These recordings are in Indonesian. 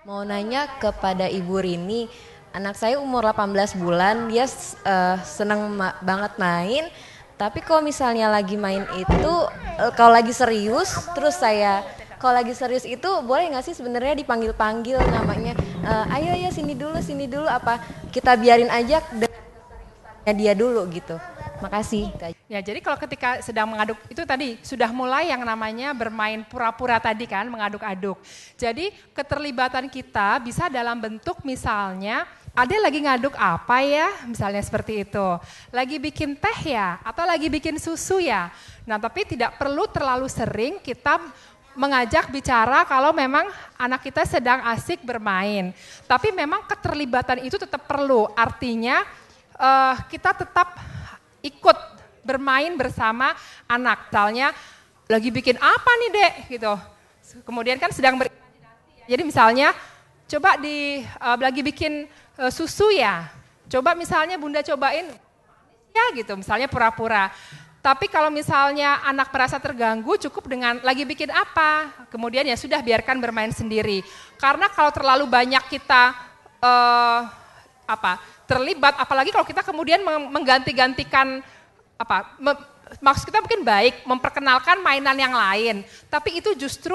Mau nanya kepada Ibu Rini, anak saya umur 18 bulan, dia senang banget main. Tapi kalau misalnya lagi main itu, kalau lagi serius, kalau lagi serius itu boleh nggak sih sebenarnya dipanggil-panggil namanya, ayo ya sini dulu, apa kita biarin aja dengan dia dulu gitu. Makasih. Ya, jadi kalau ketika sedang mengaduk, itu tadi sudah mulai yang namanya bermain pura-pura tadi kan, mengaduk-aduk. Jadi keterlibatan kita bisa dalam bentuk misalnya, ada lagi ngaduk apa ya, misalnya seperti itu. Lagi bikin teh ya, atau lagi bikin susu ya. Nah tapi tidak perlu terlalu sering kita mengajak bicara kalau memang anak kita sedang asik bermain. Tapi memang keterlibatan itu tetap perlu, artinya kita tetap ikut bermain bersama anak. Misalnya lagi bikin apa nih Dek gitu. Kemudian kan sedang berimajinasi. Jadi misalnya coba lagi bikin susu ya. Coba misalnya Bunda cobain ya gitu, misalnya pura-pura. Tapi kalau misalnya anak merasa terganggu cukup dengan lagi bikin apa. Kemudian ya sudah biarkan bermain sendiri. Karena kalau terlalu banyak kita terlibat, apalagi kalau kita kemudian mengganti-gantikan maksud kita mungkin baik, memperkenalkan mainan yang lain, tapi itu justru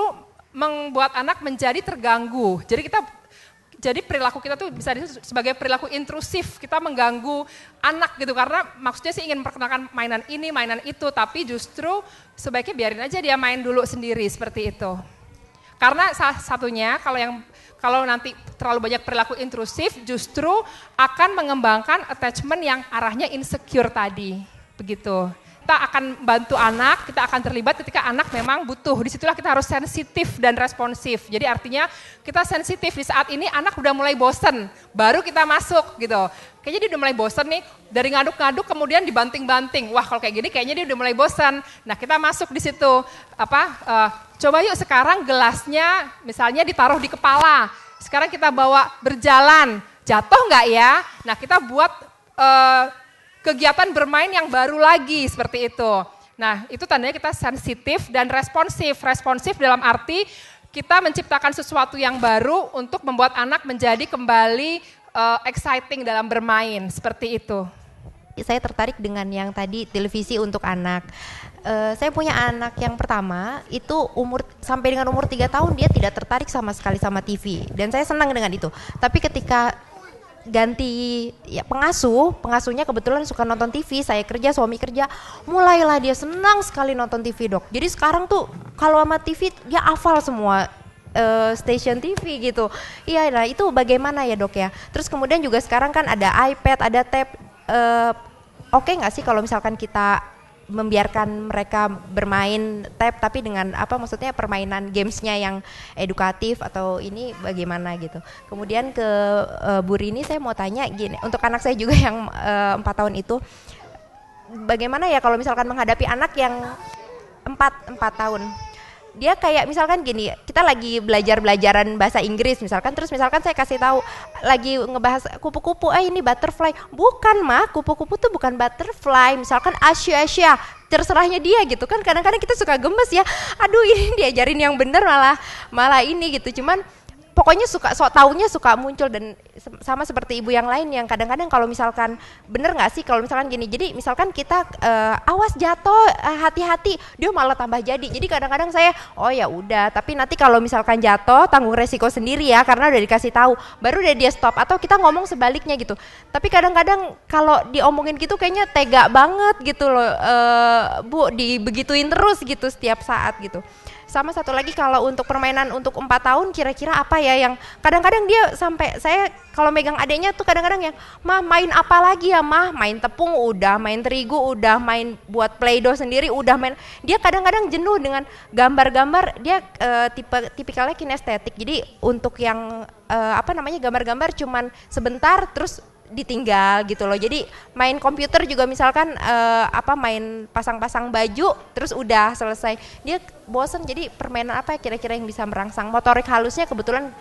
membuat anak menjadi terganggu. Jadi perilaku kita tuh bisa disebut sebagai perilaku intrusif, kita mengganggu anak gitu, karena maksudnya sih ingin memperkenalkan mainan ini, mainan itu, tapi justru sebaiknya biarin aja dia main dulu sendiri seperti itu. Karena salah satunya kalau nanti terlalu banyak perilaku intrusif justru akan mengembangkan attachment yang arahnya insecure tadi, begitu. Kita akan bantu anak, kita akan terlibat ketika anak memang butuh. Disitulah kita harus sensitif dan responsif. Jadi artinya kita sensitif di saat ini anak udah mulai bosen, baru kita masuk gitu. Kayaknya dia udah mulai bosen nih, dari ngaduk-ngaduk kemudian dibanting-banting. Wah kalau kayak gini kayaknya dia udah mulai bosen. Nah kita masuk di situ, coba yuk sekarang gelasnya misalnya ditaruh di kepala. Sekarang kita bawa berjalan, jatuh nggak ya? Nah kita buat kegiatan bermain yang baru lagi seperti itu. Nah itu tandanya kita sensitif dan responsif. Responsif dalam arti kita menciptakan sesuatu yang baru untuk membuat anak menjadi kembali exciting dalam bermain, seperti itu. Saya tertarik dengan yang tadi televisi untuk anak. Saya punya anak yang pertama, itu sampai dengan umur 3 tahun dia tidak tertarik sama sekali sama TV. Dan saya senang dengan itu. Tapi ketika ganti ya pengasuhnya kebetulan suka nonton TV, saya kerja, suami kerja, mulailah dia senang sekali nonton TV Dok. Jadi sekarang tuh kalau sama TV dia hafal semua station TV gitu. Iya, nah itu bagaimana ya Dok ya. Terus kemudian juga sekarang kan ada iPad, ada tab. Oke nggak sih kalau misalkan kita membiarkan mereka bermain tab tapi dengan maksudnya permainan gamesnya yang edukatif atau ini bagaimana gitu. Kemudian ke Bu Rini saya mau tanya gini, untuk anak saya juga yang 4 tahun itu, bagaimana ya kalau misalkan menghadapi anak yang 4 tahun. Dia kayak misalkan gini, kita lagi belajaran bahasa Inggris misalkan, terus misalkan saya kasih tahu lagi ngebahas kupu-kupu, ini butterfly, bukan mah, kupu-kupu tuh bukan butterfly, misalkan Asia, terserahnya dia gitu kan. Kadang-kadang kita suka gemes ya, aduh ini diajarin yang bener malah ini gitu. Cuman pokoknya suka muncul, dan sama seperti ibu yang lain yang kadang-kadang kalau misalkan bener nggak sih kalau misalkan gini, jadi misalkan kita awas jatuh, hati-hati, dia malah tambah jadi kadang-kadang saya ya udah, tapi nanti kalau misalkan jatuh tanggung resiko sendiri ya karena udah dikasih tahu, baru udah dia stop, atau kita ngomong sebaliknya gitu. Tapi kadang-kadang kalau diomongin gitu kayaknya tega banget gitu loh, Bu, dibegituin terus gitu setiap saat gitu. Sama satu lagi kalau untuk permainan untuk 4 tahun kira-kira apa ya yang kadang-kadang dia sampai saya kalau megang adeknya tuh kadang-kadang yang, mah main apa lagi ya mah, main tepung udah, main terigu udah, main buat play-doh sendiri udah, main. Dia kadang-kadang jenuh dengan gambar-gambar, dia tipikalnya kinestetik. Jadi untuk yang gambar-gambar cuman sebentar terus ditinggal gitu loh. Jadi main komputer juga misalkan main pasang-pasang baju terus udah selesai. Dia bosen, jadi permainan apa kira-kira yang bisa merangsang motorik halusnya kebetulan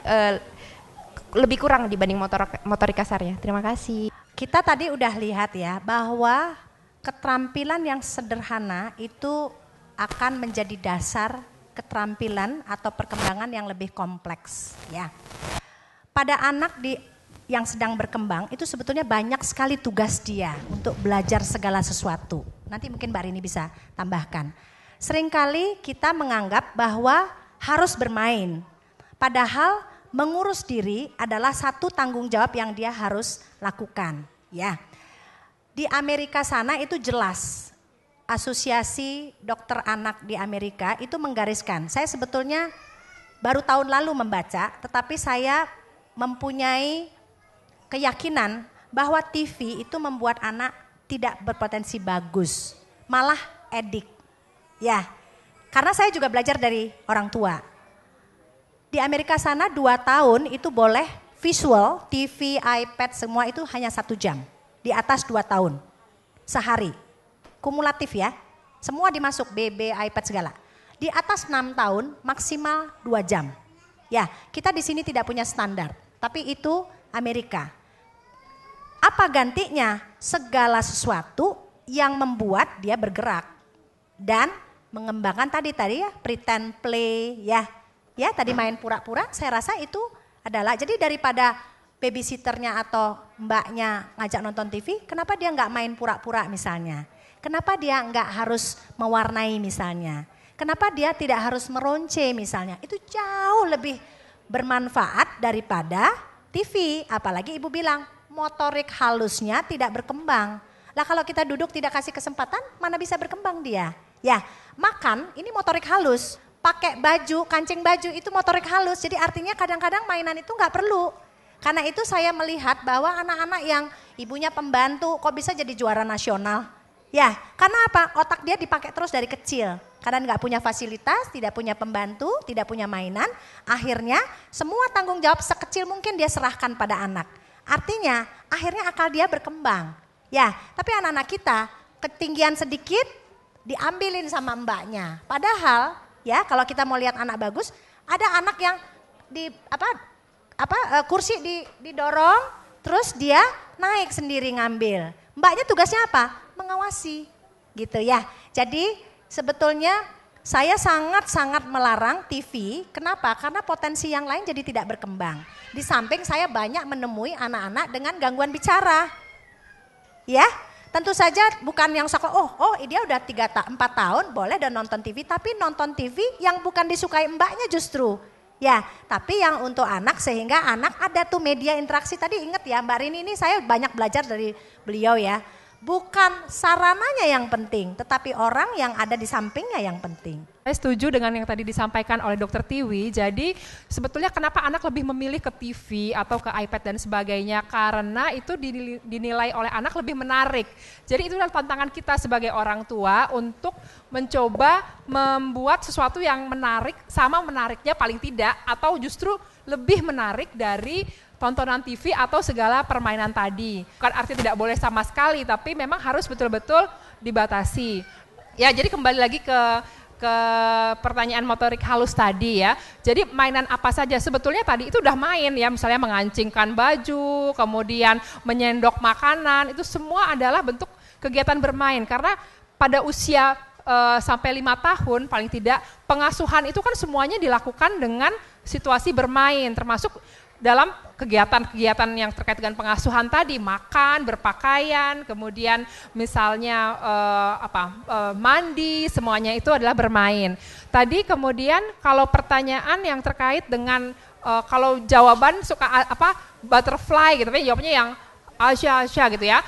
lebih kurang dibanding motorik kasarnya. Terima kasih. Kita tadi udah lihat ya bahwa keterampilan yang sederhana itu akan menjadi dasar keterampilan atau perkembangan yang lebih kompleks ya. pada anak yang sedang berkembang itu sebetulnya banyak sekali tugas dia untuk belajar segala sesuatu. Nanti mungkin Mbak Rini bisa tambahkan. Seringkali kita menganggap bahwa harus bermain. Padahal mengurus diri adalah satu tanggung jawab yang dia harus lakukan. Ya, di Amerika sana itu jelas. Asosiasi Dokter Anak di Amerika itu menggariskan. Saya sebetulnya baru tahun lalu membaca, tetapi saya mempunyai keyakinan bahwa TV itu membuat anak tidak berpotensi bagus, malah edik. Ya, karena saya juga belajar dari orang tua. Di Amerika sana 2 tahun itu boleh visual, TV, iPad semua itu hanya 1 jam. Di atas 2 tahun, sehari. Kumulatif ya, semua dimasuk, BB, iPad segala. Di atas 6 tahun maksimal 2 jam. Ya, kita di sini tidak punya standar, tapi itu Amerika. Apa gantinya? Segala sesuatu yang membuat dia bergerak dan mengembangkan tadi ya, pretend play ya. Ya, tadi main pura-pura, saya rasa itu adalah, jadi daripada babysitternya atau mbaknya ngajak nonton TV, kenapa dia nggak main pura-pura misalnya? Kenapa dia nggak harus mewarnai misalnya? Kenapa dia tidak harus meronce misalnya? Itu jauh lebih bermanfaat daripada TV. Apalagi ibu bilang motorik halusnya tidak berkembang. Lah kalau kita duduk tidak kasih kesempatan, mana bisa berkembang dia? Ya, makan ini motorik halus. Pakai baju, kancing baju itu motorik halus. Jadi artinya kadang-kadang mainan itu nggak perlu. Karena itu saya melihat bahwa anak-anak yang ibunya pembantu kok bisa jadi juara nasional. Ya, karena apa? Otak dia dipakai terus dari kecil. Karena nggak punya fasilitas, tidak punya pembantu, tidak punya mainan. Akhirnya semua tanggung jawab sekecil mungkin dia serahkan pada anak. Artinya akhirnya akal dia berkembang. Ya, tapi anak-anak kita ketinggian sedikit diambilin sama mbaknya. Padahal ya kalau kita mau lihat anak bagus, ada anak yang kursi didorong, terus dia naik sendiri ngambil. Mbaknya tugasnya apa? Mengawasi gitu ya. Jadi sebetulnya saya sangat-sangat melarang TV. Kenapa? Karena potensi yang lain jadi tidak berkembang. Di samping saya banyak menemui anak-anak dengan gangguan bicara. Ya, tentu saja bukan yang sekolah, dia udah 4 tahun boleh dan nonton TV. Tapi nonton TV yang bukan disukai mbaknya justru. Ya, tapi yang untuk anak sehingga anak ada tuh media interaksi. Tadi ingat ya Mbak Rini ini saya banyak belajar dari beliau ya. Bukan sarananya yang penting, tetapi orang yang ada di sampingnya yang penting. Saya setuju dengan yang tadi disampaikan oleh Dr. Tiwi. Jadi sebetulnya kenapa anak lebih memilih ke TV atau ke iPad dan sebagainya, karena itu dinilai oleh anak lebih menarik. Jadi itu adalah tantangan kita sebagai orang tua untuk mencoba membuat sesuatu yang menarik, sama menariknya paling tidak, atau justru lebih menarik dari tontonan TV atau segala permainan tadi. Bukan arti tidak boleh sama sekali, tapi memang harus betul-betul dibatasi. Ya, jadi kembali lagi ke pertanyaan motorik halus tadi ya. Jadi mainan apa saja? Sebetulnya tadi itu udah main ya, misalnya mengancingkan baju, kemudian menyendok makanan, itu semua adalah bentuk kegiatan bermain. Karena pada usia sampai 5 tahun paling tidak, pengasuhan itu kan semuanya dilakukan dengan situasi bermain, termasuk dalam kegiatan-kegiatan yang terkait dengan pengasuhan tadi, makan, berpakaian, kemudian misalnya mandi, semuanya itu adalah bermain. Tadi kemudian kalau pertanyaan yang terkait dengan kalau jawaban suka butterfly gitu, jawabnya yang asya gitu ya,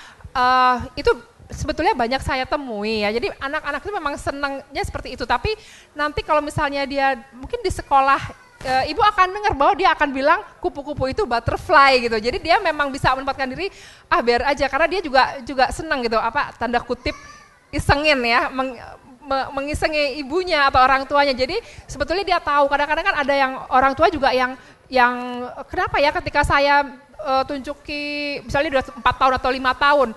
itu sebetulnya banyak saya temui ya. Jadi anak-anak itu memang senangnya seperti itu, tapi nanti kalau misalnya dia mungkin di sekolah, ibu akan dengar bahwa dia akan bilang kupu-kupu itu butterfly gitu. Jadi dia memang bisa menempatkan diri, biar aja, karena dia juga senang gitu, tanda kutip isengin ya, mengisengi ibunya atau orang tuanya. Jadi sebetulnya dia tahu, kadang-kadang kan ada yang orang tua juga yang kenapa ya ketika saya tunjuki, misalnya udah 4 tahun atau 5 tahun,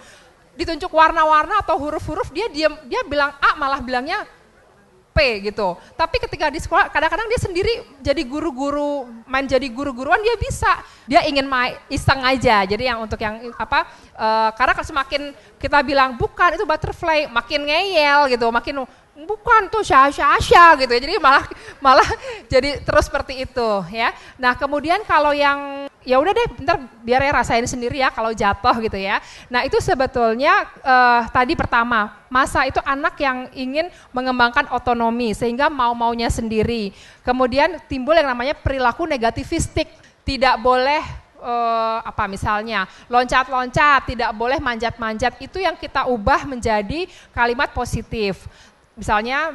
ditunjuk warna-warna atau huruf-huruf, dia bilang A malah bilangnya P gitu. Tapi ketika di sekolah kadang-kadang dia sendiri jadi guru-guru, main jadi guru-guruan dia bisa. Dia ingin iseng aja. Jadi yang untuk yang karena semakin kita bilang bukan itu butterfly, makin ngeyel gitu, makin bukan tuh syah gitu. Jadi malah jadi terus seperti itu ya. Nah, kemudian kalau yang ya udah deh bentar biar ya rasain sendiri ya kalau jatuh gitu ya. Nah itu sebetulnya tadi pertama, masa itu anak yang ingin mengembangkan otonomi sehingga mau-maunya sendiri. Kemudian timbul yang namanya perilaku negativistik, tidak boleh misalnya loncat-loncat, tidak boleh manjat-manjat, itu yang kita ubah menjadi kalimat positif. Misalnya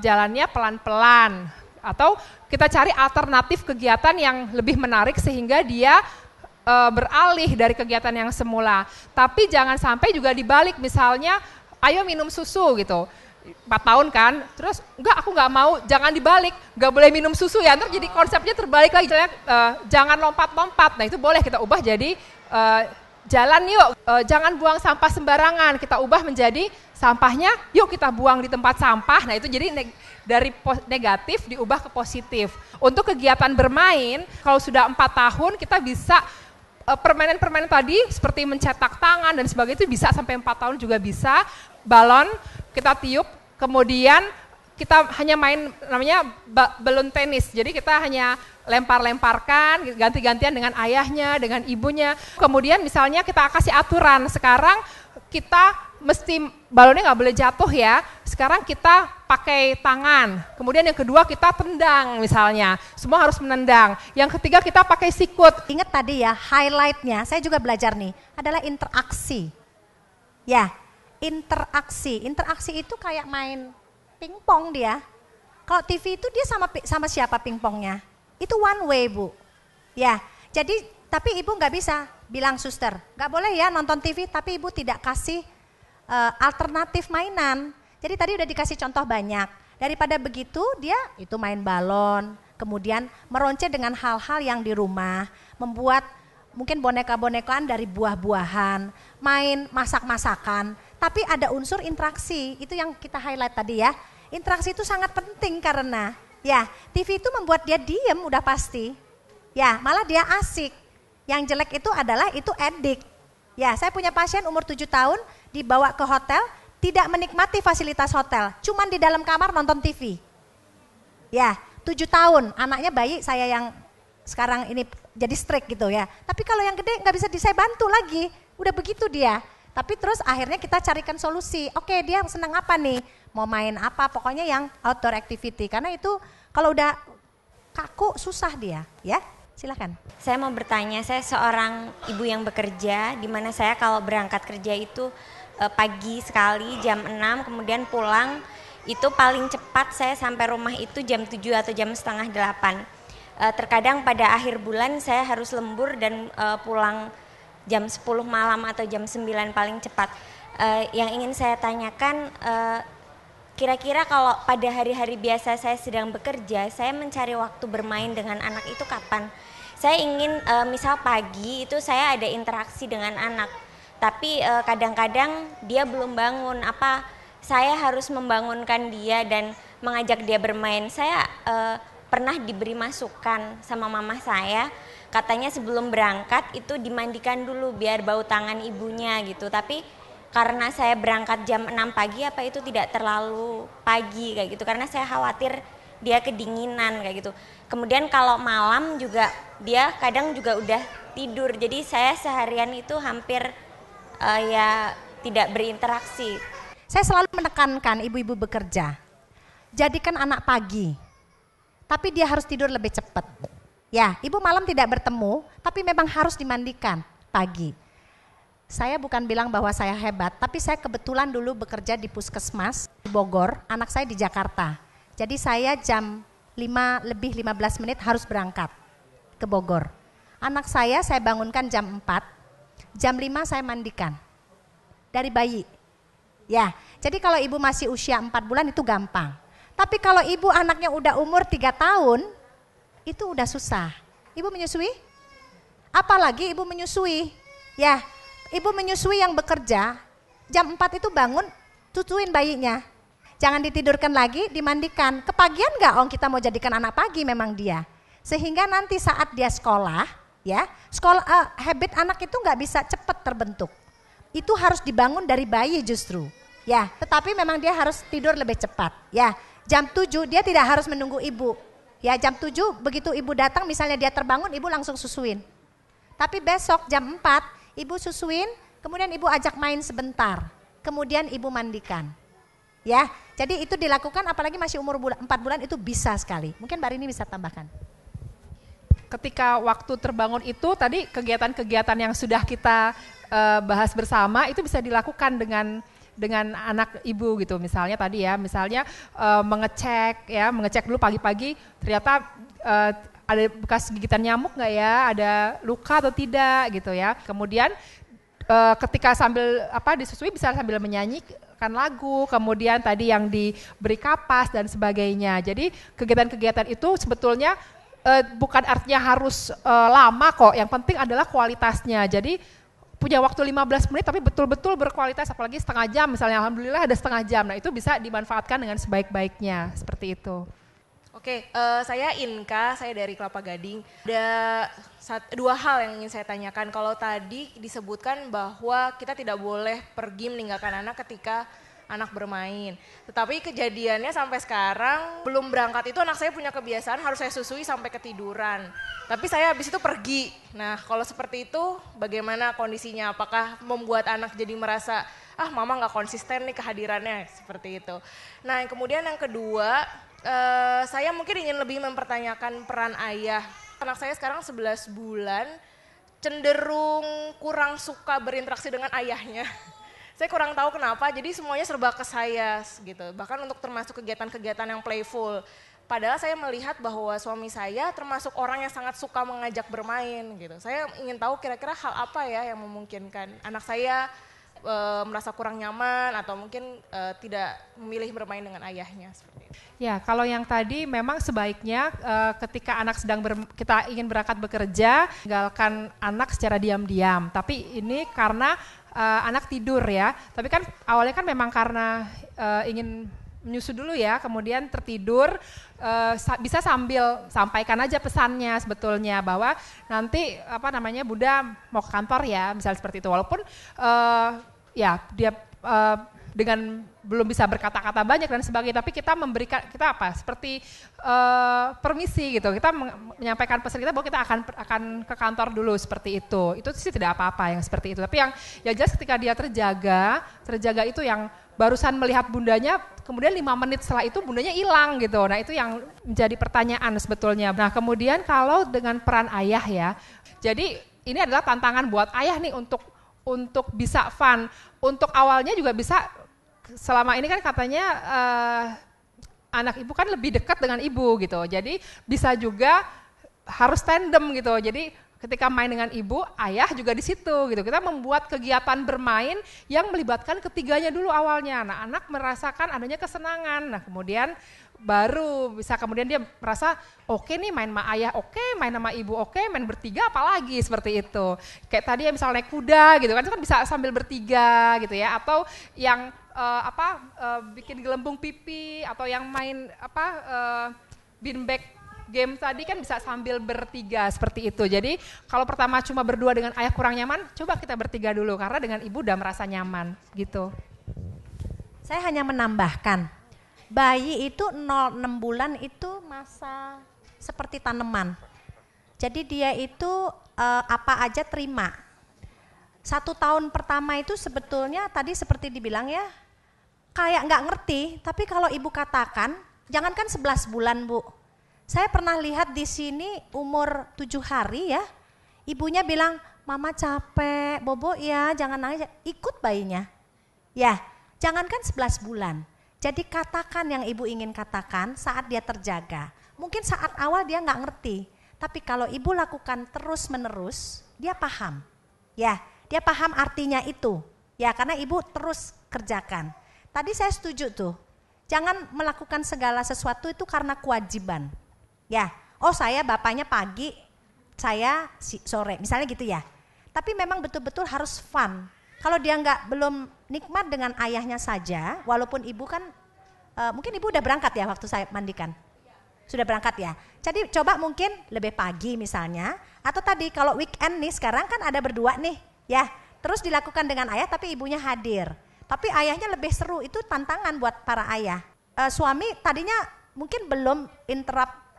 jalannya pelan-pelan, atau kita cari alternatif kegiatan yang lebih menarik sehingga dia beralih dari kegiatan yang semula. Tapi jangan sampai juga dibalik, misalnya ayo minum susu gitu. 4 tahun kan, terus enggak aku nggak mau, jangan dibalik, nggak boleh minum susu ya, ntar jadi konsepnya terbalik lagi, jangan lompat-lompat. Nah itu boleh kita ubah jadi jalan yuk, jangan buang sampah sembarangan, kita ubah menjadi sampahnya yuk kita buang di tempat sampah. Nah itu jadi dari negatif diubah ke positif. Untuk kegiatan bermain, kalau sudah 4 tahun kita bisa permainan-permainan tadi seperti mencetak tangan dan sebagainya itu bisa sampai 4 tahun juga bisa. Balon kita tiup, kemudian kita hanya main namanya balon tenis. Jadi kita hanya lempar-lemparkan, ganti-gantian dengan ayahnya, dengan ibunya. Kemudian misalnya kita kasih aturan, sekarang kita mesti balonnya nggak boleh jatuh ya. Sekarang kita pakai tangan. Kemudian yang kedua kita tendang misalnya. Semua harus menendang. Yang ketiga kita pakai sikut. Ingat tadi ya, highlightnya, saya juga belajar nih, adalah interaksi. Ya, interaksi. Interaksi itu kayak main pingpong dia. Kalau TV itu dia sama siapa pingpongnya? Itu one way, Bu. Ya, jadi tapi ibu nggak bisa bilang suster, nggak boleh ya nonton TV, tapi ibu tidak kasih alternatif mainan. Jadi tadi udah dikasih contoh banyak. Daripada begitu dia itu main balon, kemudian meronce dengan hal-hal yang di rumah, membuat mungkin boneka-bonekaan dari buah-buahan, main masak-masakan, tapi ada unsur interaksi. Itu yang kita highlight tadi ya. Interaksi itu sangat penting karena ya TV itu membuat dia diem udah pasti. Ya malah dia asik. Yang jelek itu adalah itu edik. Ya saya punya pasien umur 7 tahun dibawa ke hotel, tidak menikmati fasilitas hotel, cuman di dalam kamar nonton TV. Ya 7 tahun, anaknya bayi saya yang sekarang ini jadi strict gitu ya. Tapi kalau yang gede nggak bisa saya bantu lagi, udah begitu dia. Tapi terus akhirnya kita carikan solusi. Oke, dia senang apa nih? Mau main apa? Pokoknya yang outdoor activity. Karena itu kalau udah kaku susah dia, ya. Silakan. Saya mau bertanya, saya seorang ibu yang bekerja, di mana saya kalau berangkat kerja itu pagi sekali jam 6, kemudian pulang itu paling cepat saya sampai rumah itu jam 7 atau jam setengah 8. Terkadang pada akhir bulan saya harus lembur dan pulang jam 10 malam atau jam 9 paling cepat. Yang ingin saya tanyakan, kira-kira kalau pada hari-hari biasa saya sedang bekerja, saya mencari waktu bermain dengan anak itu kapan? Saya ingin misal pagi itu saya ada interaksi dengan anak, tapi kadang-kadang dia belum bangun, apa saya harus membangunkan dia dan mengajak dia bermain. Saya pernah diberi masukan sama mama saya, katanya sebelum berangkat itu dimandikan dulu biar bau tangan ibunya gitu, tapi karena saya berangkat jam 6 pagi apa itu tidak terlalu pagi kayak gitu, karena saya khawatir dia kedinginan kayak gitu. Kemudian kalau malam juga dia kadang juga udah tidur, jadi saya seharian itu hampir ya tidak berinteraksi. Saya selalu menekankan ibu-ibu bekerja, jadikan anak pagi, tapi dia harus tidur lebih cepat. Ya, ibu malam tidak bertemu, tapi memang harus dimandikan pagi. Saya bukan bilang bahwa saya hebat, tapi saya kebetulan dulu bekerja di puskesmas di Bogor, anak saya di Jakarta. Jadi saya jam 5 lebih 15 menit harus berangkat ke Bogor. Anak saya bangunkan jam 4, jam 5 saya mandikan dari bayi. Ya, jadi kalau ibu masih usia 4 bulan itu gampang. Tapi kalau ibu anaknya udah umur 3 tahun, itu udah susah. Ibu menyusui? Apalagi ibu menyusui. Ya, ibu menyusui yang bekerja, jam 4 itu bangun, susuin bayinya. Jangan ditidurkan lagi, dimandikan. Kepagian enggak kita mau jadikan anak pagi memang dia. Sehingga nanti saat dia sekolah, ya, habit anak itu enggak bisa cepat terbentuk. Itu harus dibangun dari bayi justru. Ya, tetapi memang dia harus tidur lebih cepat. Ya, jam 7 dia tidak harus menunggu ibu. Ya, jam 7 begitu ibu datang misalnya dia terbangun, ibu langsung susuin. Tapi besok jam 4 ibu susuin, kemudian ibu ajak main sebentar. Kemudian ibu mandikan. Ya, jadi itu dilakukan apalagi masih umur 4 bulan itu bisa sekali. Mungkin Mbak Rini bisa tambahkan. Ketika waktu terbangun itu tadi kegiatan-kegiatan yang sudah kita bahas bersama itu bisa dilakukan dengan anak ibu gitu. Misalnya tadi ya, mengecek dulu pagi-pagi ternyata ada bekas gigitan nyamuk nggak ya, ada luka atau tidak gitu ya. Kemudian ketika sambil disusui bisa sambil menyanyikan lagu, kemudian tadi yang diberi kapas dan sebagainya. Jadi kegiatan-kegiatan itu sebetulnya bukan artinya harus lama kok, yang penting adalah kualitasnya. Jadi punya waktu 15 menit tapi betul-betul berkualitas, apalagi setengah jam misalnya, alhamdulillah ada setengah jam. Nah itu bisa dimanfaatkan dengan sebaik-baiknya, seperti itu. Oke, saya Inka, saya dari Kelapa Gading. Ada 2 hal yang ingin saya tanyakan. Kalau tadi disebutkan bahwa kita tidak boleh pergi meninggalkan anak ketika anak bermain. Tetapi kejadiannya sampai sekarang belum berangkat itu anak saya punya kebiasaan harus saya susui sampai ketiduran. Tapi saya habis itu pergi. Nah kalau seperti itu bagaimana kondisinya? Apakah membuat anak jadi merasa mama gak konsisten nih kehadirannya, seperti itu. Nah kemudian yang kedua, saya mungkin ingin lebih mempertanyakan peran ayah. Anak saya sekarang 11 bulan, cenderung kurang suka berinteraksi dengan ayahnya. Saya kurang tahu kenapa, jadi semuanya serba ke saya gitu. Bahkan untuk termasuk kegiatan-kegiatan yang playful. Padahal saya melihat bahwa suami saya termasuk orang yang sangat suka mengajak bermain gitu. Saya ingin tahu kira-kira hal apa ya yang memungkinkan anak saya merasa kurang nyaman atau mungkin tidak memilih bermain dengan ayahnya seperti itu. Ya, kalau yang tadi memang sebaiknya ketika anak kita ingin berangkat bekerja, tinggalkan anak secara diam-diam. Tapi ini karena anak tidur ya. Tapi kan awalnya kan memang karena ingin menyusu dulu ya, kemudian tertidur, bisa sambil sampaikan aja pesannya sebetulnya bahwa nanti Bunda mau ke kantor ya, misalnya seperti itu. Walaupun ya dia dengan belum bisa berkata-kata banyak dan sebagainya, tapi kita memberikan seperti permisi gitu, kita menyampaikan pesan kita bahwa kita akan ke kantor dulu seperti itu. Itu sih tidak apa-apa yang seperti itu. Tapi yang jelas ketika dia terjaga itu yang barusan melihat bundanya, kemudian 5 menit setelah itu bundanya hilang gitu. Nah itu yang menjadi pertanyaan sebetulnya. Nah kemudian kalau dengan peran ayah ya, jadi ini adalah tantangan buat ayah nih untuk bisa fun. Untuk awalnya juga bisa, selama ini kan katanya anak ibu kan lebih dekat dengan ibu gitu. Jadi bisa juga harus tandem gitu. Jadi ketika main dengan ibu, ayah juga di situ gitu. Kita membuat kegiatan bermain yang melibatkan ketiganya dulu awalnya. Nah, anak merasakan adanya kesenangan. Nah, kemudian baru bisa kemudian dia merasa oke nih main sama ayah, oke main sama ibu, oke main bertiga apalagi seperti itu. Kayak tadi ya misalnya naik kuda gitu kan, itu kan bisa sambil bertiga gitu ya. Atau yang bikin gelembung pipi atau yang main beanbag game tadi kan bisa sambil bertiga seperti itu. Jadi kalau pertama cuma berdua dengan ayah kurang nyaman, coba kita bertiga dulu karena dengan ibu udah merasa nyaman gitu. Saya hanya menambahkan, bayi itu 0-6 bulan itu masa seperti tanaman. Jadi dia itu apa aja terima. 1 tahun pertama itu sebetulnya tadi seperti dibilang ya, kayak nggak ngerti, tapi kalau ibu katakan, jangankan 11 bulan Bu. Saya pernah lihat di sini umur 7 hari ya, ibunya bilang, mama capek, bobo ya jangan nangis, ikut bayinya. Ya, jangankan 11 bulan. Jadi katakan yang ibu ingin katakan saat dia terjaga. Mungkin saat awal dia nggak ngerti, tapi kalau ibu lakukan terus menerus, dia paham. Ya, dia paham artinya itu. Ya, karena ibu terus kerjakan. Tadi saya setuju tuh, jangan melakukan segala sesuatu itu karena kewajiban. Ya, saya bapaknya pagi, saya sore, misalnya gitu ya. Tapi memang betul-betul harus fun. Kalau dia belum nikmat dengan ayahnya saja, walaupun ibu kan, mungkin ibu udah berangkat ya waktu saya mandikan. Sudah berangkat ya. Jadi coba mungkin lebih pagi misalnya, atau tadi kalau weekend nih sekarang kan ada berdua nih, ya. Terus dilakukan dengan ayah tapi ibunya hadir. Tapi ayahnya lebih seru, itu tantangan buat para ayah. Suami tadinya mungkin belum interrupt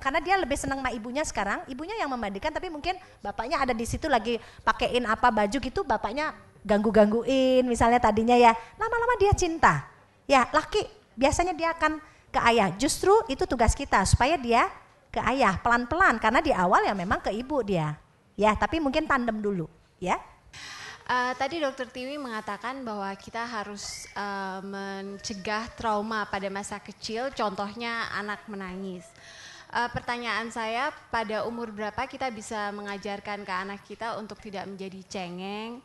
karena dia lebih senang sama ibunya sekarang, ibunya yang memandikan tapi mungkin bapaknya ada di situ lagi pakein apa baju gitu, bapaknya ganggu-gangguin misalnya tadinya ya, lama-lama dia cinta. Ya laki biasanya dia akan ke ayah, justru itu tugas kita supaya dia ke ayah pelan-pelan karena di awal ya memang ke ibu dia. Ya tapi mungkin tandem dulu ya. Tadi Dokter Tiwi mengatakan bahwa kita harus mencegah trauma pada masa kecil, contohnya anak menangis. Pertanyaan saya, pada umur berapa kita bisa mengajarkan ke anak kita untuk tidak menjadi cengeng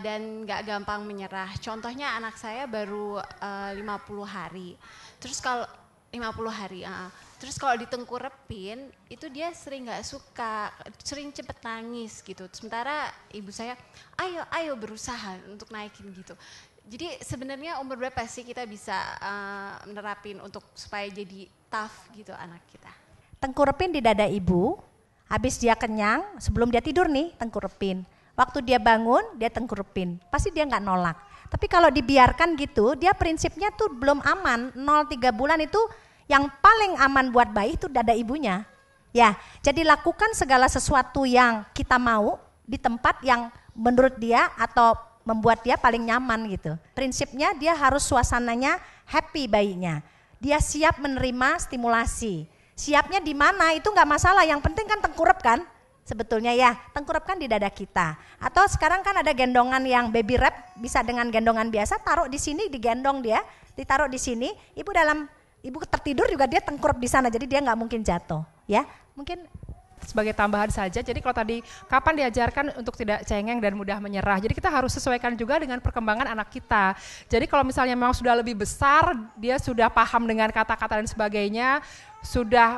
dan gak gampang menyerah? Contohnya anak saya baru 50 hari, terus kalau 50 hari, terus kalau ditengkurepin itu dia sering nggak suka, sering cepet nangis gitu. Sementara ibu saya, ayo berusaha untuk naikin gitu. Jadi sebenarnya umur berapa sih kita bisa menerapin untuk supaya jadi tough gitu anak kita? Tengkurepin di dada ibu, habis dia kenyang, sebelum dia tidur nih tengkurepin. Waktu dia bangun dia tengkurepin, pasti dia nggak nolak. Tapi kalau dibiarkan gitu, dia prinsipnya tuh belum aman. 0-3 bulan itu yang paling aman buat bayi itu dada ibunya. Ya, jadi lakukan segala sesuatu yang kita mau di tempat yang menurut dia atau membuat dia paling nyaman gitu. Prinsipnya dia harus suasananya happy bayinya. Dia siap menerima stimulasi. Siapnya di mana itu nggak masalah, yang penting kan tengkurap kan. Sebetulnya ya, tengkurap kan di dada kita. Atau sekarang kan ada gendongan yang baby wrap, bisa dengan gendongan biasa, taruh di sini, digendong dia, ditaruh di sini, ibu tertidur juga dia tengkurap di sana, jadi dia nggak mungkin jatuh, ya. Mungkin sebagai tambahan saja, jadi kalau tadi kapan diajarkan untuk tidak cengeng dan mudah menyerah, jadi kita harus sesuaikan juga dengan perkembangan anak kita. Jadi kalau misalnya memang sudah lebih besar, dia sudah paham dengan kata-kata dan sebagainya, sudah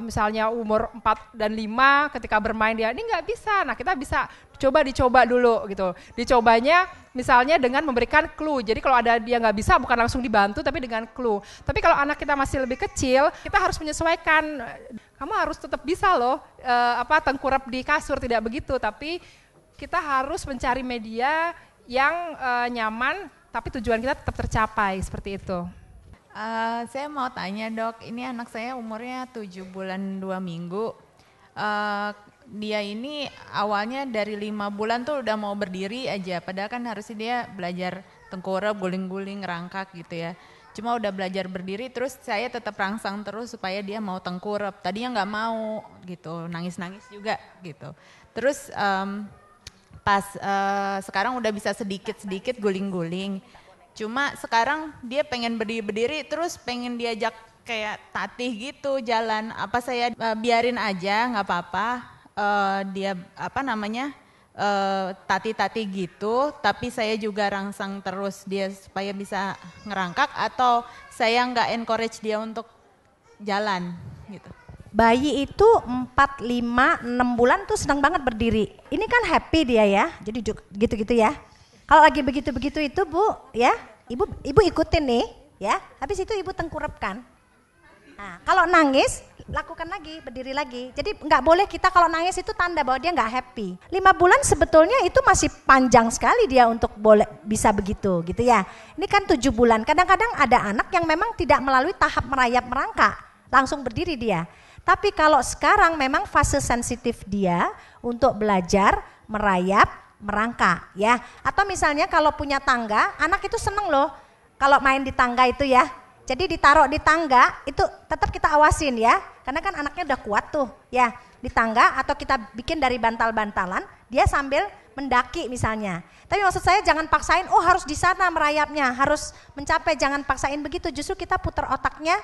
misalnya umur 4 dan 5 ketika bermain dia ini nggak bisa, nah kita bisa dicoba dulu gitu. Dicobanya misalnya dengan memberikan clue, jadi kalau ada dia nggak bisa bukan langsung dibantu tapi dengan clue. Tapi kalau anak kita masih lebih kecil, kita harus menyesuaikan, kamu harus tetap bisa loh tengkurap di kasur, tidak begitu, tapi kita harus mencari media yang nyaman tapi tujuan kita tetap tercapai, seperti itu. Saya mau tanya dok, ini anak saya umurnya 7 bulan 2 minggu. Dia ini awalnya dari 5 bulan tuh udah mau berdiri aja, padahal kan harusnya dia belajar tengkurap, guling-guling, rangkak gitu ya. Cuma udah belajar berdiri, terus saya tetap rangsang terus supaya dia mau tengkurap. Tadinya nggak mau gitu, nangis-nangis juga gitu. Terus pas sekarang udah bisa sedikit-sedikit guling-guling. Cuma sekarang dia pengen berdiri terus pengen diajak kayak tatih gitu jalan. Apa saya biarin aja nggak apa-apa, dia tati-tati gitu, tapi saya juga rangsang terus dia supaya bisa ngerangkak, atau saya nggak encourage dia untuk jalan gitu. Bayi itu 4, 5, 6 bulan tuh senang banget berdiri. Ini kan happy dia ya, jadi gitu-gitu ya. Kalau lagi begitu-begitu itu Bu, ya, ibu ikutin nih, ya. Habis itu ibu tengkurapkan. Nah, kalau nangis, lakukan lagi, berdiri lagi. Jadi nggak boleh kita kalau nangis itu tanda bahwa dia nggak happy. 5 bulan sebetulnya itu masih panjang sekali dia untuk bisa begitu, gitu ya. Ini kan 7 bulan. Kadang-kadang ada anak yang memang tidak melalui tahap merayap merangkak, langsung berdiri dia. Tapi kalau sekarang memang fase sensitif dia untuk belajar merayap merangkak ya. Atau misalnya kalau punya tangga, anak itu seneng loh kalau main di tangga itu ya. Jadi ditaruh di tangga itu tetap kita awasin ya, karena kan anaknya udah kuat tuh ya. Di tangga atau kita bikin dari bantal-bantalan, dia sambil mendaki misalnya. Tapi maksud saya jangan paksain, oh harus di sana merayapnya, harus mencapai, jangan paksain begitu. Justru kita putar otaknya,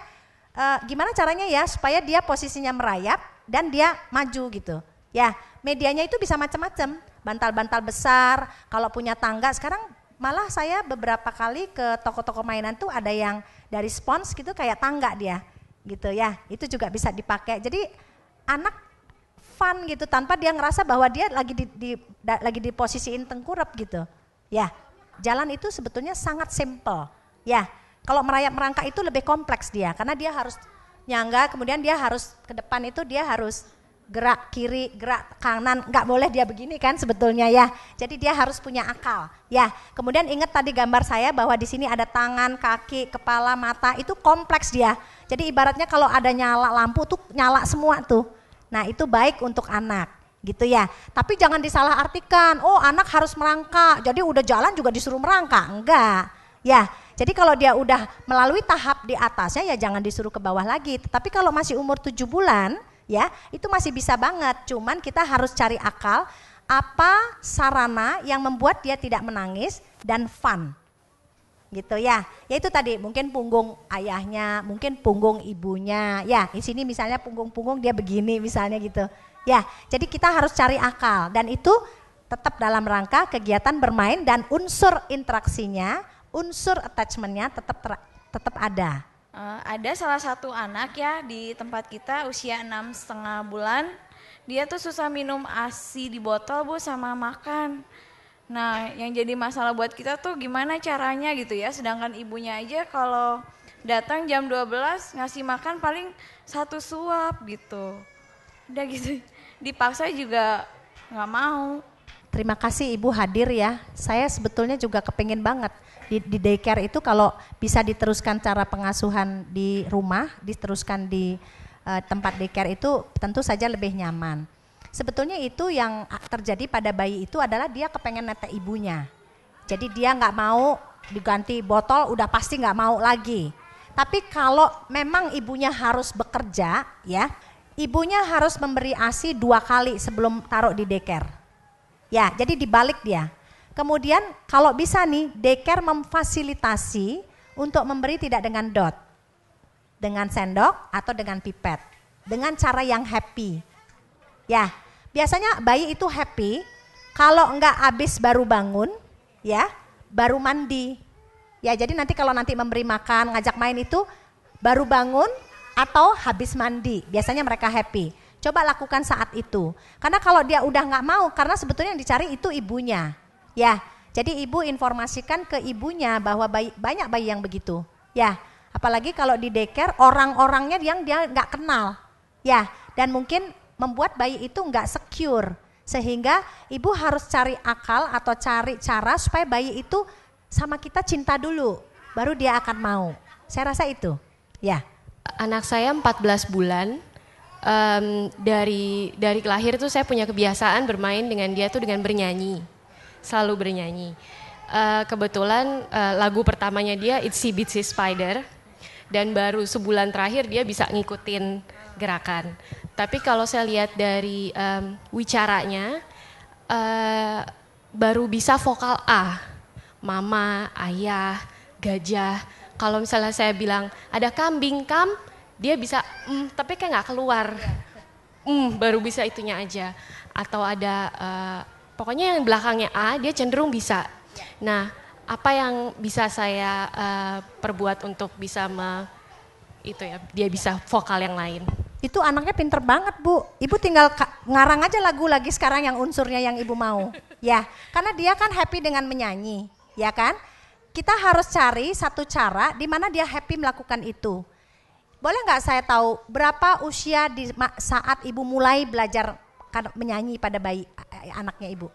gimana caranya ya supaya dia posisinya merayap dan dia maju gitu. Ya, medianya itu bisa macam-macam. Bantal-bantal besar, kalau punya tangga, sekarang malah saya beberapa kali ke toko-toko mainan tuh ada yang dari spons gitu kayak tangga dia gitu ya, itu juga bisa dipakai. Jadi anak fun gitu tanpa dia ngerasa bahwa dia lagi diposisiin tengkurap gitu ya. Jalan itu sebetulnya sangat simple ya. Kalau merayap merangkak itu lebih kompleks dia, karena dia harus nyangga, kemudian dia harus ke depan itu dia harus gerak kiri, gerak kanan, nggak boleh dia begini kan sebetulnya ya. Jadi dia harus punya akal. Ya, kemudian ingat tadi gambar saya bahwa di sini ada tangan, kaki, kepala, mata, itu kompleks dia. Jadi ibaratnya kalau ada nyala lampu tuh nyala semua tuh. Nah, itu baik untuk anak, gitu ya. Tapi jangan disalahartikan, oh anak harus merangkak, jadi udah jalan juga disuruh merangkak, enggak. Ya, jadi kalau dia udah melalui tahap di atasnya ya jangan disuruh ke bawah lagi. Tapi kalau masih umur 7 bulan, ya itu masih bisa banget, cuman kita harus cari akal apa sarana yang membuat dia tidak menangis dan fun gitu ya. Ya itu tadi mungkin punggung ayahnya, mungkin punggung ibunya, ya di sini misalnya punggung dia begini misalnya gitu ya. Jadi kita harus cari akal dan itu tetap dalam rangka kegiatan bermain dan unsur interaksinya, unsur attachmentnya tetap ada. Ada salah satu anak ya di tempat kita usia 6,5 bulan, dia tuh susah minum ASI di botol Bu sama makan. Nah yang jadi masalah buat kita tuh gimana caranya gitu ya, sedangkan ibunya aja kalau datang jam 12 ngasih makan paling 1 suap gitu. Udah gitu dipaksa juga nggak mau. Terima kasih Ibu hadir ya, saya sebetulnya juga kepengen banget. Di daycare itu kalau bisa diteruskan cara pengasuhan di rumah, diteruskan di tempat daycare itu tentu saja lebih nyaman. Sebetulnya itu yang terjadi pada bayi itu adalah dia kepengen netek ibunya. Jadi dia nggak mau diganti botol, udah pasti nggak mau lagi. Tapi kalau memang ibunya harus bekerja ya, ibunya harus memberi ASI 2 kali sebelum taruh di daycare. Ya, jadi dibalik dia. Kemudian kalau bisa nih daycare memfasilitasi untuk memberi tidak dengan dot, dengan sendok atau dengan pipet, dengan cara yang happy. Ya, biasanya bayi itu happy kalau enggak habis baru bangun, ya, baru mandi. Ya, jadi nanti kalau nanti memberi makan, ngajak main itu baru bangun atau habis mandi. Biasanya mereka happy. Coba lakukan saat itu. Karena kalau dia udah nggak mau, karena sebetulnya yang dicari itu ibunya. Ya, jadi ibu informasikan ke ibunya bahwa banyak bayi yang begitu. Ya, apalagi kalau di daycare orang-orangnya yang dia nggak kenal. Ya, dan mungkin membuat bayi itu nggak secure. Sehingga ibu harus cari akal atau cari cara supaya bayi itu sama kita cinta dulu, baru dia akan mau. Saya rasa itu. Ya. Anak saya 14 bulan. Dari lahir tuh saya punya kebiasaan bermain dengan dia tuh dengan bernyanyi. Selalu bernyanyi. Kebetulan lagu pertamanya dia Itsy Bitsy Spider dan baru sebulan terakhir dia bisa ngikutin gerakan. Tapi kalau saya lihat dari wicaranya baru bisa vokal A, mama, ayah, gajah. Kalau misalnya saya bilang ada kambing, dia bisa tapi kayak nggak keluar. Baru bisa itunya aja. Atau ada pokoknya yang belakangnya A dia cenderung bisa. Nah, apa yang bisa saya perbuat untuk bisa dia bisa vokal yang lain? Itu anaknya pinter banget Bu. Ibu tinggal ngarang aja lagu lagi sekarang yang unsurnya yang ibu mau. Ya, karena dia kan happy dengan menyanyi, ya kan? Kita harus cari satu cara di mana dia happy melakukan itu. Boleh nggak saya tahu berapa usia di saat ibu mulai belajar menyanyi pada bayi anaknya ibu?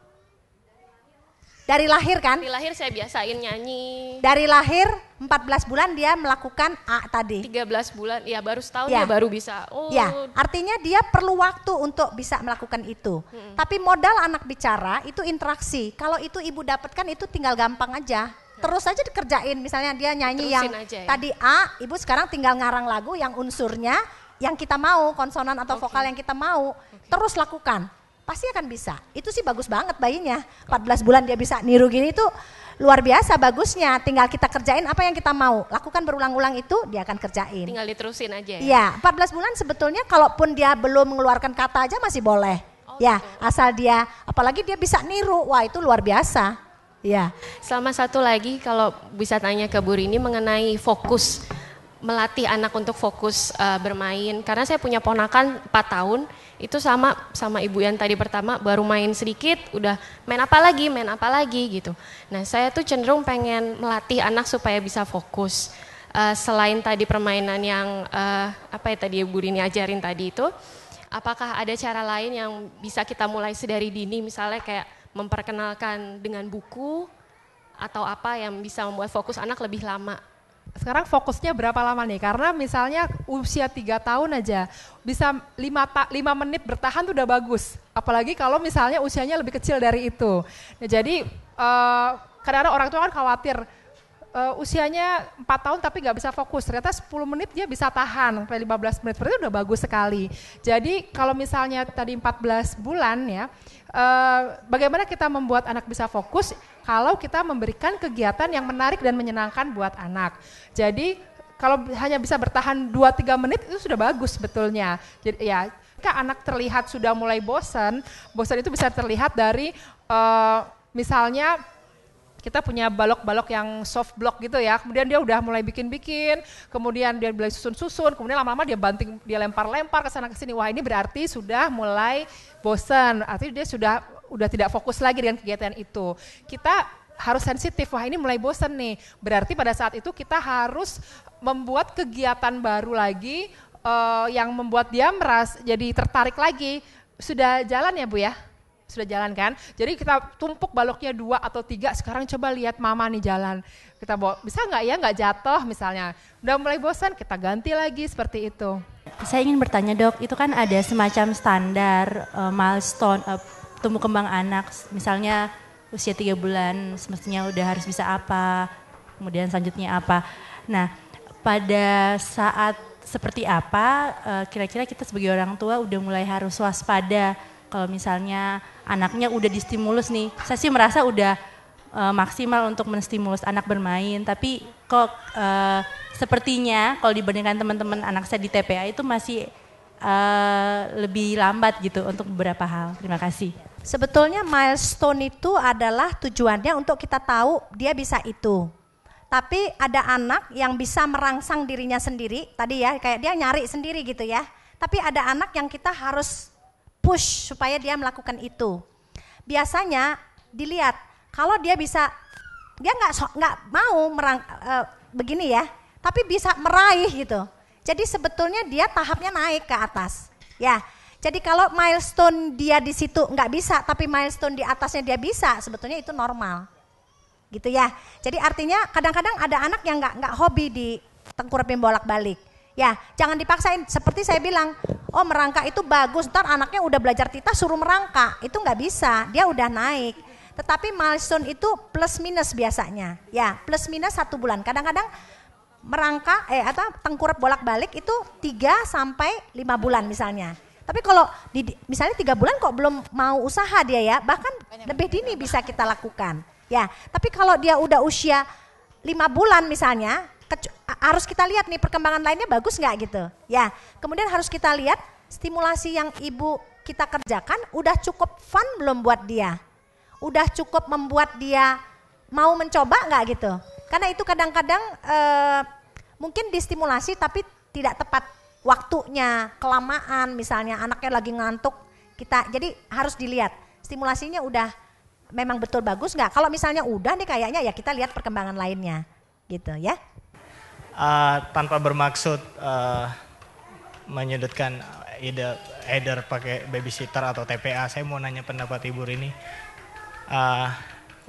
Dari lahir kan? Dari lahir saya biasain nyanyi. Dari lahir 14 bulan dia melakukan A tadi. 13 bulan, ya baru setahun ya. Dia baru bisa. Ya, artinya dia perlu waktu untuk bisa melakukan itu. Tapi modal anak bicara itu interaksi. Kalau itu ibu dapatkan itu tinggal gampang aja. Terus aja dikerjain, misalnya dia nyanyi yang aja, ya? Tadi A, ibu sekarang tinggal ngarang lagu yang unsurnya yang kita mau, konsonan atau vokal yang kita mau. Terus lakukan. Pasti akan bisa. Itu sih bagus banget bayinya. 14 bulan dia bisa niru gini itu luar biasa bagusnya. Tinggal kita kerjain apa yang kita mau. Lakukan berulang-ulang itu dia akan kerjain. Tinggal diterusin aja ya? Iya, 14 bulan sebetulnya kalaupun dia belum mengeluarkan kata aja masih boleh. Ya, asal dia, apalagi dia bisa niru, wah itu luar biasa. Ya. Sama satu lagi kalau bisa tanya ke Bu Rini mengenai fokus. Melatih anak untuk fokus bermain. Karena saya punya ponakan 4 tahun. Itu sama ibu yang tadi pertama baru main sedikit udah main apa lagi gitu. Nah saya tuh cenderung pengen melatih anak supaya bisa fokus. Selain tadi permainan yang apa ya tadi Bu Rini ajarin tadi itu, apakah ada cara lain yang bisa kita mulai sedari dini, misalnya kayak memperkenalkan dengan buku atau apa yang bisa membuat fokus anak lebih lama? Sekarang fokusnya berapa lama nih? Karena misalnya usia 3 tahun aja bisa 5 menit bertahan tuh udah bagus. Apalagi kalau misalnya usianya lebih kecil dari itu. Nah, jadi kadang-kadang orang tua kan khawatir usianya 4 tahun tapi nggak bisa fokus. Ternyata 10 menit dia bisa tahan sampai 15 menit. Berarti udah bagus sekali. Jadi kalau misalnya tadi 14 bulan ya, bagaimana kita membuat anak bisa fokus kalau kita memberikan kegiatan yang menarik dan menyenangkan buat anak. Jadi kalau hanya bisa bertahan 2-3 menit itu sudah bagus sebetulnya. Jadi ya, jika anak terlihat sudah mulai bosan itu bisa terlihat dari misalnya kita punya balok-balok yang soft block gitu ya, kemudian dia udah mulai bikin-bikin, kemudian dia mulai susun-susun, kemudian lama-lama dia banting, dia lempar-lempar ke sana ke sini. Wah, ini berarti sudah mulai bosan, artinya dia udah tidak fokus lagi dengan kegiatan itu. Kita harus sensitif, wah ini mulai bosan nih. Berarti pada saat itu kita harus membuat kegiatan baru lagi yang membuat dia jadi tertarik lagi. Sudah jalan ya Bu ya? Sudah jalan kan? Jadi kita tumpuk baloknya 2 atau 3, sekarang coba lihat mama nih jalan. Kita bawa, bisa nggak ya nggak jatuh misalnya. Udah mulai bosan, kita ganti lagi seperti itu. Saya ingin bertanya Dok, itu kan ada semacam standar milestone tumbuh kembang anak. Misalnya usia 3 bulan semestinya udah harus bisa apa, kemudian selanjutnya apa. Nah pada saat seperti apa kira-kira kita sebagai orang tua udah mulai harus waspada kalau misalnya anaknya udah distimulus nih. Saya sih merasa udah maksimal untuk menstimulus anak bermain, tapi kok sepertinya kalau dibandingkan teman-teman anak saya di TPA itu masih lebih lambat gitu untuk beberapa hal. Terima kasih. Sebetulnya milestone itu adalah tujuannya untuk kita tahu dia bisa itu. Tapi ada anak yang bisa merangsang dirinya sendiri, tadi ya kayak dia nyari sendiri gitu ya. Tapi ada anak yang kita harus push supaya dia melakukan itu. Biasanya dilihat kalau dia bisa, dia nggak mau begini ya, tapi bisa meraih gitu. Jadi sebetulnya dia tahapnya naik ke atas. Ya, jadi kalau milestone dia di situ nggak bisa, tapi milestone di atasnya dia bisa, sebetulnya itu normal, gitu ya. Jadi artinya kadang-kadang ada anak yang nggak hobi ditengkurapin bolak-balik. Ya, jangan dipaksain. Seperti saya bilang, oh merangkak itu bagus, ntar anaknya udah belajar tita suruh merangkak, itu nggak bisa, dia udah naik. Tetapi milestone itu plus minus biasanya, ya plus minus 1 bulan. Kadang-kadang merangkak, atau tengkurap bolak-balik itu 3 sampai 5 bulan misalnya. Tapi kalau misalnya 3 bulan kok belum mau usaha dia ya, bahkan lebih dini bisa kita lakukan. Ya, tapi kalau dia udah usia 5 bulan misalnya, harus kita lihat nih perkembangan lainnya bagus nggak gitu. Ya, kemudian harus kita lihat stimulasi yang ibu kita kerjakan udah cukup fun belum buat dia, udah cukup membuat dia mau mencoba nggak gitu. Karena itu kadang-kadang mungkin distimulasi tapi tidak tepat waktunya, kelamaan misalnya anaknya lagi ngantuk, jadi harus dilihat stimulasinya udah memang betul bagus nggak. Kalau misalnya udah nih kayaknya ya kita lihat perkembangan lainnya gitu ya. Tanpa bermaksud menyudutkan either pakai babysitter atau TPA, saya mau nanya pendapat Ibu Rini.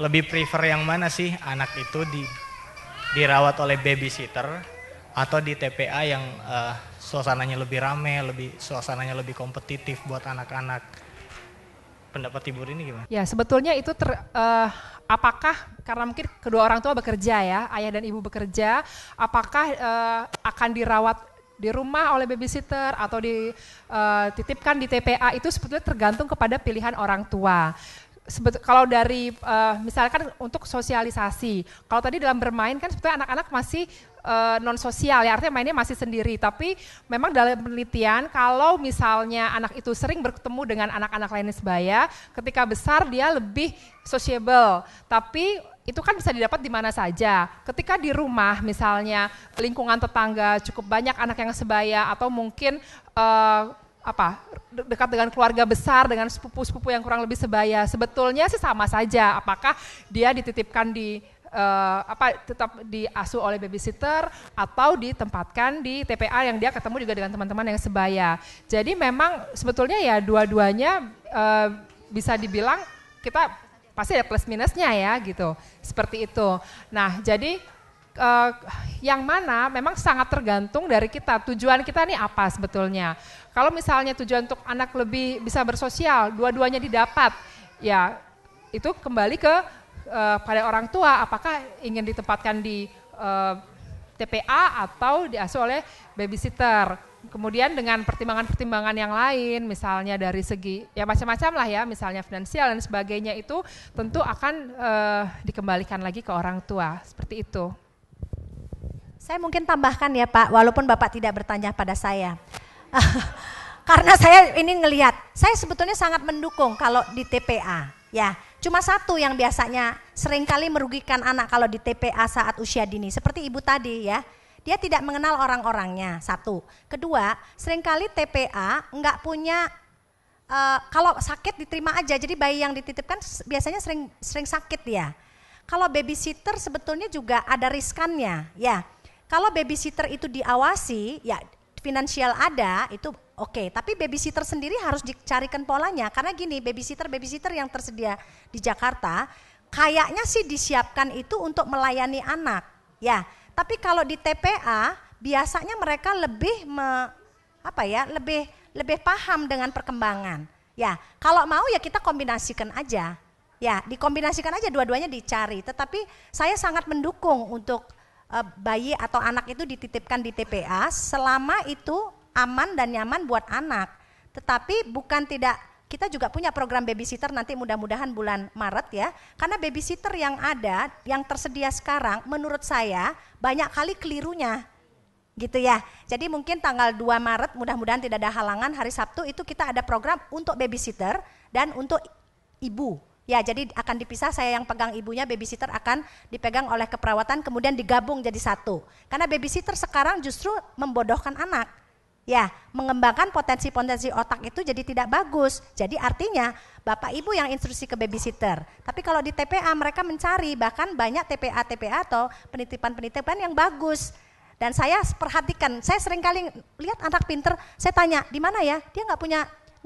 Lebih prefer yang mana sih, anak itu dirawat oleh babysitter atau di TPA yang suasananya lebih ramai, suasananya lebih kompetitif buat anak-anak? Pendapat Ibu Rini gimana? Ya sebetulnya itu apakah karena mungkin kedua orang tua bekerja ya, ayah dan ibu bekerja, apakah akan dirawat di rumah oleh babysitter atau dititipkan di TPA, itu sebetulnya tergantung kepada pilihan orang tua. Kalau dari misalkan untuk sosialisasi, kalau tadi dalam bermain kan sebetulnya anak-anak masih non sosial ya, artinya mainnya masih sendiri. Tapi memang dalam penelitian kalau misalnya anak itu sering bertemu dengan anak-anak lainnya sebaya, ketika besar dia lebih sociable. Tapi itu kan bisa didapat di mana saja. Ketika di rumah misalnya lingkungan tetangga cukup banyak anak yang sebaya atau mungkin dekat dengan keluarga besar, dengan sepupu-sepupu yang kurang lebih sebaya, sebetulnya sih sama saja apakah dia dititipkan di tetap diasuh oleh babysitter atau ditempatkan di TPA yang dia ketemu juga dengan teman-teman yang sebaya. Jadi memang sebetulnya ya dua-duanya bisa dibilang kita pasti ada plus minusnya ya gitu, seperti itu. Nah jadi yang mana memang sangat tergantung dari kita, tujuan kita nih apa sebetulnya. Kalau misalnya tujuan untuk anak lebih bisa bersosial, dua-duanya didapat, ya itu kembali ke pada orang tua, apakah ingin ditempatkan di TPA atau diasuh oleh babysitter. Kemudian dengan pertimbangan-pertimbangan yang lain, misalnya dari segi ya macam-macam lah ya, misalnya finansial dan sebagainya, itu tentu akan dikembalikan lagi ke orang tua, seperti itu. Saya mungkin tambahkan ya Pak, walaupun Bapak tidak bertanya pada saya. Karena saya ini ngelihat, saya sebetulnya sangat mendukung kalau di TPA. Ya, cuma satu yang biasanya seringkali merugikan anak kalau di TPA saat usia dini. Seperti ibu tadi ya, dia tidak mengenal orang-orangnya, satu. Kedua, seringkali TPA enggak punya, kalau sakit diterima aja, jadi bayi yang dititipkan biasanya sering sakit ya. Kalau babysitter sebetulnya juga ada riskannya ya. Kalau babysitter itu diawasi, ya finansial ada, itu oke. Tapi babysitter sendiri harus dicarikan polanya. Karena gini, babysitter yang tersedia di Jakarta, kayaknya sih disiapkan itu untuk melayani anak. Ya, tapi kalau di TPA, biasanya mereka lebih lebih paham dengan perkembangan. Ya, kalau mau ya kita kombinasikan aja. Ya, dikombinasikan aja, dua-duanya dicari. Tetapi saya sangat mendukung untuk bayi atau anak itu dititipkan di TPA selama itu aman dan nyaman buat anak. Tetapi bukan tidak, kita juga punya program babysitter nanti mudah-mudahan bulan Maret ya. Karena babysitter yang ada, yang tersedia sekarang menurut saya banyak kali kelirunya. Gitu ya. Jadi mungkin tanggal 2 Maret mudah-mudahan tidak ada halangan, hari Sabtu itu kita ada program untuk babysitter dan untuk ibu. Ya, jadi akan dipisah, saya yang pegang ibunya, babysitter akan dipegang oleh keperawatan, kemudian digabung jadi satu. Karena babysitter sekarang justru membodohkan anak. Ya, mengembangkan potensi-potensi otak itu jadi tidak bagus. Jadi artinya bapak ibu yang instruksi ke babysitter. Tapi kalau di TPA mereka mencari, bahkan banyak TPA atau penitipan-penitipan yang bagus. Dan saya perhatikan, saya sering kali lihat anak pinter, saya tanya, di mana ya? Dia nggak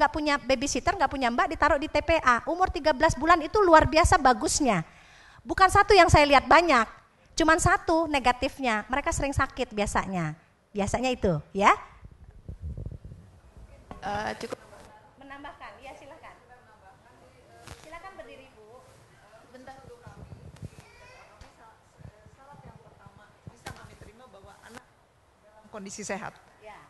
punya babysitter, nggak punya mbak, ditaruh di TPA. Umur 13 bulan itu luar biasa bagusnya. Bukan satu yang saya lihat, banyak. Cuman satu negatifnya, mereka sering sakit biasanya. Biasanya itu, ya. Cukup menambahkan, ya silakan. Silakan berdiri Bu. bentar dulu kami. Syarat yang pertama bisa kami terima bahwa anak dalam kondisi sehat.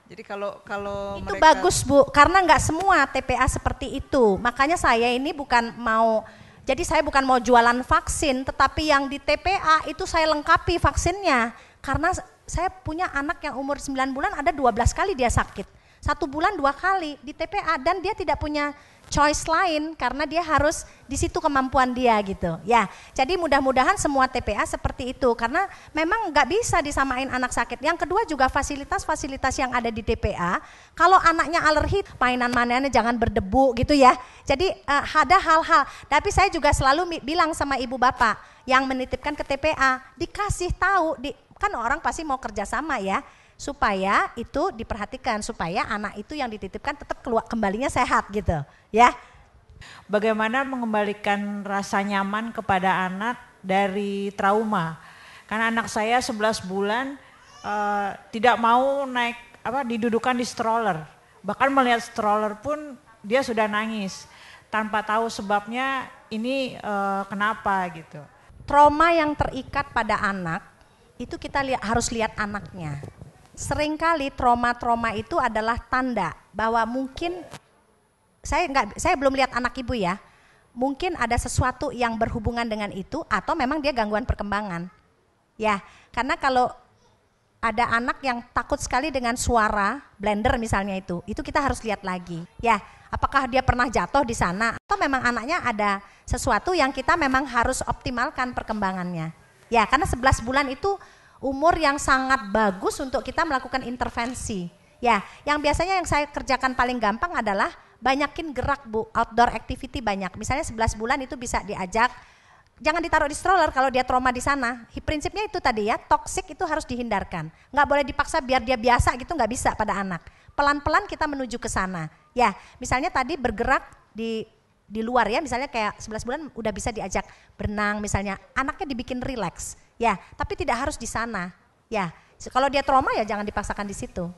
Jadi kalau itu mereka bagus Bu, karena nggak semua TPA seperti itu. Makanya saya ini bukan mau, jadi saya bukan mau jualan vaksin, tetapi yang di TPA itu saya lengkapi vaksinnya. Karena saya punya anak yang umur 9 bulan ada 12 kali dia sakit. 1 bulan 2 kali di TPA dan dia tidak punya choice lain karena dia harus di situ kemampuan dia gitu. Ya, jadi mudah-mudahan semua TPA seperti itu karena memang nggak bisa disamain anak sakit. Yang kedua juga fasilitas-fasilitas yang ada di TPA. Kalau anaknya alergi, mainan-mainannya jangan berdebu gitu ya. Jadi ada hal-hal. Tapi saya juga selalu bilang sama ibu bapak yang menitipkan ke TPA, dikasih tahu, kan orang pasti mau kerjasama ya. Supaya itu diperhatikan, supaya anak itu yang dititipkan tetap kembalinya sehat gitu ya. Bagaimana mengembalikan rasa nyaman kepada anak dari trauma. Karena anak saya 11 bulan tidak mau naik didudukan di stroller. Bahkan melihat stroller pun dia sudah nangis tanpa tahu sebabnya ini kenapa gitu. Trauma yang terikat pada anak itu kita harus lihat anaknya. Seringkali trauma-trauma itu adalah tanda bahwa mungkin saya belum lihat anak ibu ya, mungkin ada sesuatu yang berhubungan dengan itu atau memang dia gangguan perkembangan. Ya, karena kalau ada anak yang takut sekali dengan suara blender misalnya itu kita harus lihat lagi. Ya, apakah dia pernah jatuh di sana atau memang anaknya ada sesuatu yang kita memang harus optimalkan perkembangannya. Ya, karena 11 bulan itu umur yang sangat bagus untuk kita melakukan intervensi. Ya, yang biasanya yang saya kerjakan paling gampang adalah banyakin gerak Bu, outdoor activity banyak. Misalnya 11 bulan itu bisa diajak jangan ditaruh di stroller kalau dia trauma di sana. Prinsipnya itu tadi ya, toksik itu harus dihindarkan. Nggak boleh dipaksa biar dia biasa gitu, nggak bisa pada anak. Pelan-pelan kita menuju ke sana. Ya, misalnya tadi bergerak di luar ya, misalnya kayak 11 bulan udah bisa diajak berenang misalnya. Anaknya dibikin rileks. Ya, tapi tidak harus di sana. Ya, kalau dia trauma ya jangan dipaksakan di situ.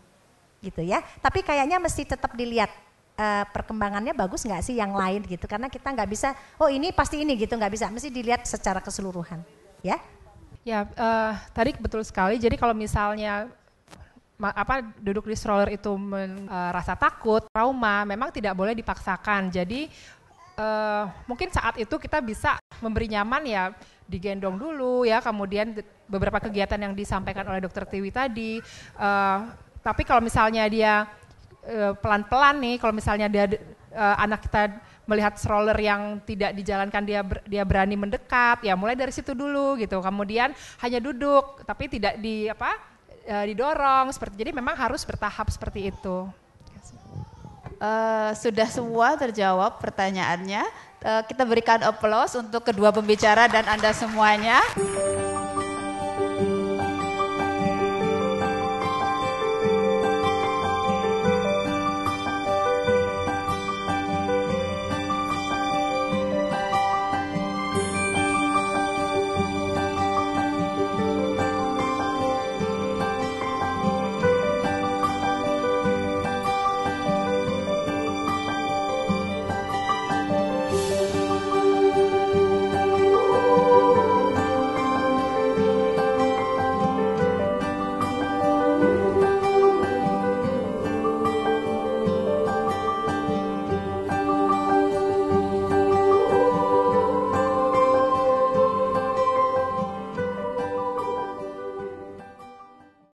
Gitu ya. Tapi kayaknya mesti tetap dilihat perkembangannya bagus nggak sih yang lain gitu, karena kita nggak bisa oh ini pasti ini gitu, nggak bisa, mesti dilihat secara keseluruhan ya. Ya tadi betul sekali, jadi kalau misalnya duduk di stroller itu rasa takut, trauma, memang tidak boleh dipaksakan. Jadi mungkin saat itu kita bisa memberi nyaman ya, digendong dulu ya, kemudian beberapa kegiatan yang disampaikan oleh Dokter Tiwi tadi. Tapi kalau misalnya dia pelan-pelan nih, kalau misalnya anak kita melihat stroller yang tidak dijalankan, dia berani mendekat, ya mulai dari situ dulu gitu. Kemudian hanya duduk, tapi tidak didorong seperti. Jadi memang harus bertahap seperti itu. Sudah semua terjawab pertanyaannya. Kita berikan aplaus untuk kedua pembicara dan Anda semuanya.